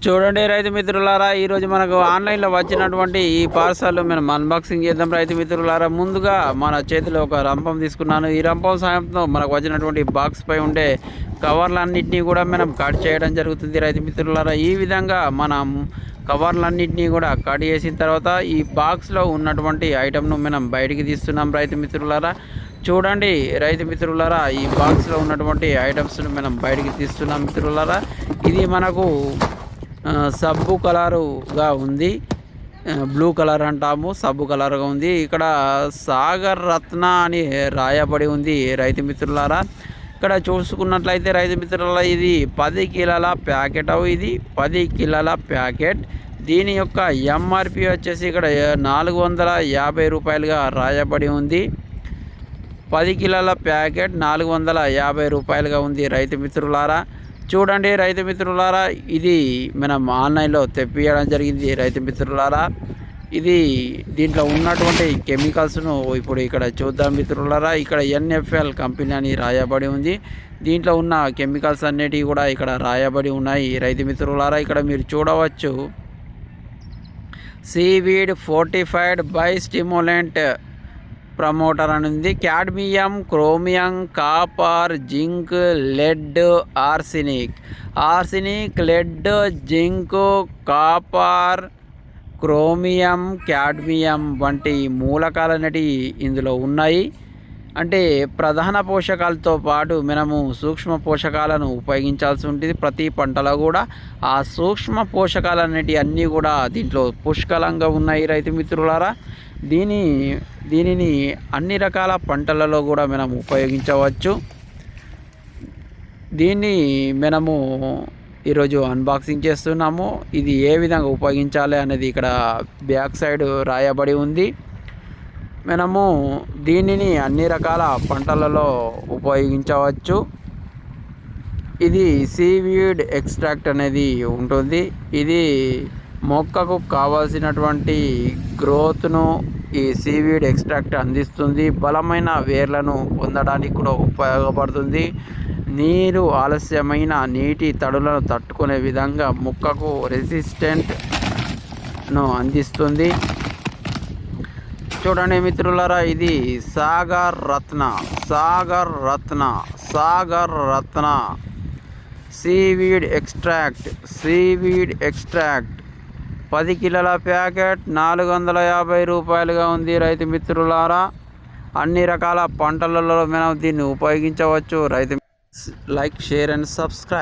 చూడండి రైతు మిత్రులారా, ఈరోజు మనకు ఆన్లైన్లో వచ్చినటువంటి ఈ పార్సల్ మనం అన్బాక్సింగ్ చేద్దాం. రైతు మిత్రులారా, ముందుగా మన చేతిలో ఒక రంపం తీసుకున్నాను. ఈ రంపం సాయంతో మనకు వచ్చినటువంటి బాక్స్ పై ఉండే కవర్లన్నింటినీ కూడా మనం కట్ చేయడం జరుగుతుంది. రైతు మిత్రులారా, ఈ విధంగా మనం కవర్లన్నింటినీ కూడా కట్ చేసిన తర్వాత ఈ బాక్స్లో ఉన్నటువంటి ఐటమ్ను మనం బయటికి తీస్తున్నాం. రైతు మిత్రులారా చూడండి, రైతు మిత్రులారా, ఈ బాక్స్లో ఉన్నటువంటి ఐటమ్స్ను మనం బయటికి తీస్తున్నాం. మిత్రులారా, ఇది మనకు సబ్బు కలరుగా ఉంది, బ్లూ కలర్ అంటాము, సబ్బు కలర్గా ఉంది. ఇక్కడ సాగర్ రత్న అని రాయబడి ఉంది. రైతు మిత్రులారా, ఇక్కడ చూసుకున్నట్లయితే రైతు మిత్రులారా, ఇది 10 కిలోల ప్యాకెట్. ఇది 10 కిలోల ప్యాకెట్. దీని యొక్క ఎంఆర్పి వచ్చేసి ఇక్కడ 450 రూపాయలుగా రాయబడి ఉంది. 10 కిలోల ప్యాకెట్ 450 రూపాయలుగా ఉంది. రైతు మిత్రులారా చూడండి, రైతు మిత్రులారా, ఇది మనం ఆన్లైన్లో తెప్పియడం జరిగింది. రైతు మిత్రులారా, ఇది దీంట్లో ఉన్నటువంటి కెమికల్స్ను ఇప్పుడు ఇక్కడ చూద్దాం. మిత్రులారా, ఇక్కడ NFL కంపెనీ అని రాయబడి ఉంది. దీంట్లో ఉన్న కెమికల్స్ అన్నిటివి కూడా ఇక్కడ రాయబడి ఉన్నాయి. రైతు మిత్రులారా, ఇక్కడ మీరు చూడవచ్చు, seaweed fortified by stimulant promoter అని ఉంది. Cadmium, chromium, copper, zinc, lead, arsenic, lead, zinc, copper, chromium, cadmium వంటి మూలకాలు అనేటివి ఇందులో ఉన్నాయి. అంటే ప్రధాన పోషకాలతో పాటు మనము సూక్ష్మ పోషకాలను ఉపయోగించాల్సి ఉంటుంది ప్రతి పంటలో కూడా. ఆ సూక్ష్మ పోషకాలు అనేటివి అన్నీ కూడా దీంట్లో పుష్కలంగా ఉన్నాయి. రైతు మిత్రులారా, దీనిని అన్ని రకాల పంటలలో కూడా మనం ఉపయోగించవచ్చు. దీన్ని మనము ఈరోజు అన్బాక్సింగ్ చేస్తున్నాము. ఇది ఏ విధంగా ఉపయోగించాలి అనేది ఇక్కడ బ్యాక్ సైడ్ రాయబడి ఉంది. మనము దీనిని అన్ని రకాల పంటలలో ఉపయోగించవచ్చు. ఇది సీవీడ్ ఎక్స్ట్రాక్ట్ అనేది ఉంటుంది. ఇది మొక్కకు కావాల్సినటువంటి గ్రోత్ను ఈ సీవీడ్ ఎక్స్ట్రాక్ట్ అందిస్తుంది. బలమైన వేర్లను పొందడానికి కూడా ఉపయోగపడుతుంది. నీరు ఆలస్యమైన నీటి తడులను తట్టుకునే విధంగా మొక్కకు రెసిస్టెంట్ను అందిస్తుంది. చూడండి మిత్రులారా, ఇది సాగర్ రత్న సీవీడ్ ఎక్స్ట్రాక్ట్ 10 కిలోల ప్యాకెట్ 450 రూపాయలుగా ఉంది. రైతు మిత్రులారా, అన్ని రకాల పంటలలో మనం దీన్ని ఉపయోగించవచ్చు. రైతు లైక్, షేర్ అండ్ సబ్స్క్రైబ్.